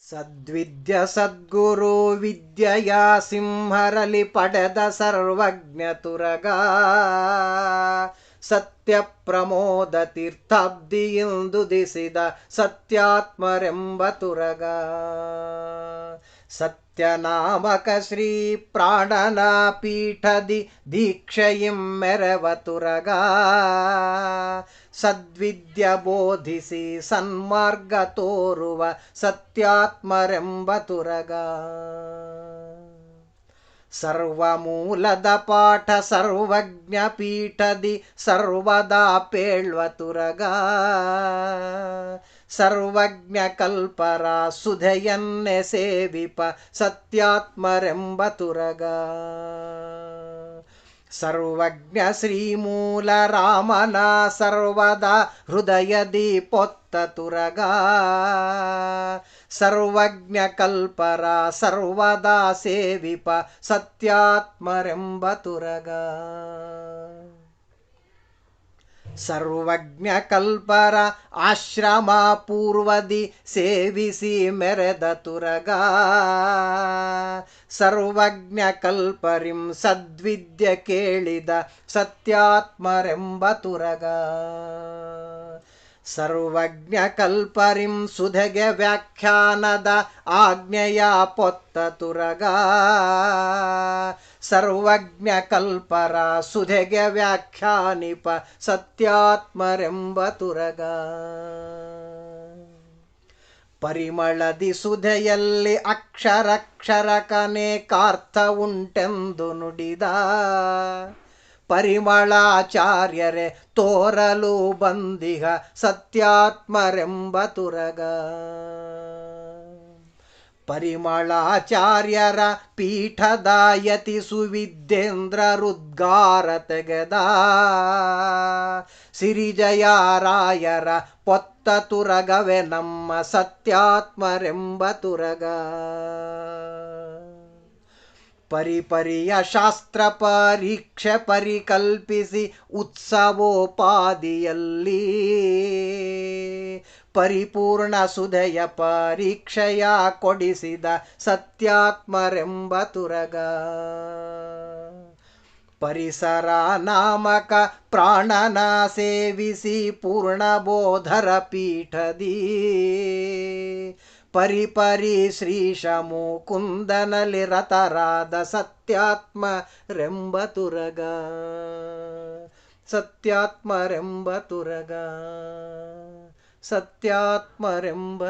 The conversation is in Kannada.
ಸದ್ವಿದ್ಯ ಸದ್ಗುರು ವಿದ್ಯೆಯ ಸಿಂಹರಲಿ ಪಡೆದ ಸರ್ವಜ್ಞ ತುರಗ ಸತ್ಯ ಪ್ರಮೋದ ತೀರ್ಥಾಬ್ದಿಯಿಂದುದಿಸಿದ ಸತ್ಯಾತ್ಮರೆಂಬ ತುರಗ ಸತ್ಯನಾಮಕ ಶ್ರೀ ಪ್ರಾಣನ ಪೀಠದಿ ದೀಕ್ಷೆಯಿಂ ಮೆರವ ತುರಗ ಸದ್ವಿದ್ಯ ಬೋಧಿಸಿ ಸನ್ಮಾರ್ಗ ತೋರುವ ಸತ್ಯಾತ್ಮರೆಂಬ ತುರಗ ಸರ್ವಮೂಲದ ಪಾಠ ಸರ್ವಜ್ಞ ಪೀಠದಿ ಸರ್ವದಾ ಪೇಳ್ವ ತುರಗ ಸರ್ವಜ್ಞ ಕಲ್ಪರ ಸುಧೆಯನ್ನೆ ಸೇವಿಪ ಸತ್ಯಾತ್ಮರೆಂಬ ತುರಗ ಸರ್ವಜ್ಞ ಶ್ರೀಮೂಲ ರಾಮನ ಸರ್ವದಾ ಹೃದಯದಿ ಪೊತ್ತ ತುರಗ ಸರ್ವಜ್ಞ ಕಲ್ಪರ ಸರ್ವದಾ ಸೇವಿಪ ಸತ್ಯಾತ್ಮರೆಂಬ ತುರಗ ಸರ್ವಜ್ಞ ಕಲ್ಪರ ಆಶ್ರಮ ಪೂರ್ವದಿ ಸೇವಿಸಿ ಮೆರೆದ ತುರಗ ಸರ್ವಜ್ಞ ಕಲ್ಪರಿಂ ಸದ್ವಿದ್ಯ ಕೇಳಿದ ಸತ್ಯಾತ್ಮರೆಂಬ ತುರಗ ಸರ್ವಜ್ಞ ಕಲ್ಪರಿಂ ಸುಧೆಗೆ ವ್ಯಾಖ್ಯಾನದ ಆಜ್ಞೆಯ ಪೊತ್ತ ತುರಗ ಸರ್ವಜ್ಞ ಕಲ್ಪರ ಸುಧೆಗೆ ವ್ಯಾಖ್ಯಾನಿಪ ಸತ್ಯಾತ್ಮರೆಂಬ ತುರಗ ಪರಿಮಳದಿ ಸುಧೆಯಲ್ಲಿ ಅಕ್ಷರಕ್ಷರಕನೇಕಾರ್ಥ ಉಂಟೆಂದು ನುಡಿದ ಪರಿಮಳಾಚಾರ್ಯರೇ ತೋರಲು ಬಂದಿಹ ಸತ್ಯಾತ್ಮರೆಂಬ ತುರಗ ಪರಿಮಳಾಚಾರ್ಯರ ಪೀಠದ ಯತಿ ಸುವಿದ್ಯೇಂದ್ರ ರುದ್ಗಾರ ತೆಗೆದ ಸಿರಿಜಯರಾಯರ ಪೊತ್ತ ತುರಗವೇ ನಮ್ಮ ಸತ್ಯಾತ್ಮರೆಂಬ ತುರಗ ಪರಿಪರಿಯ ಶಾಸ್ತ್ರ ಪರೀಕ್ಷೆ ಪರಿಕಲ್ಪಿಸಿ ಉತ್ಸವೋಪಾದಿಯಲ್ಲಿ ಪರಿಪೂರ್ಣ ಸುಧೆಯ ಪರೀಕ್ಷೆಯ ಕೊಡಿಸಿದ ಸತ್ಯಾತ್ಮರೆಂಬ ತುರಗ ಪರಿಸರ ನಾಮಕ ಪ್ರಾಣನ ಸೇವಿಸಿ ಪೂರ್ಣಬೋಧರ ಪೀಠದಿ ಪರಿಪರಿ ಶ್ರೀಶ ಮುಕುಂದನಲ್ಲಿ ರತರಾದ ಸತ್ಯಾತ್ಮರೆಂಬ ತುರಗ ಸತ್ಯಾತ್ಮರೆಂಬ ತುರಗ ಸತ್ಯಾತ್ಮರೆಂಬ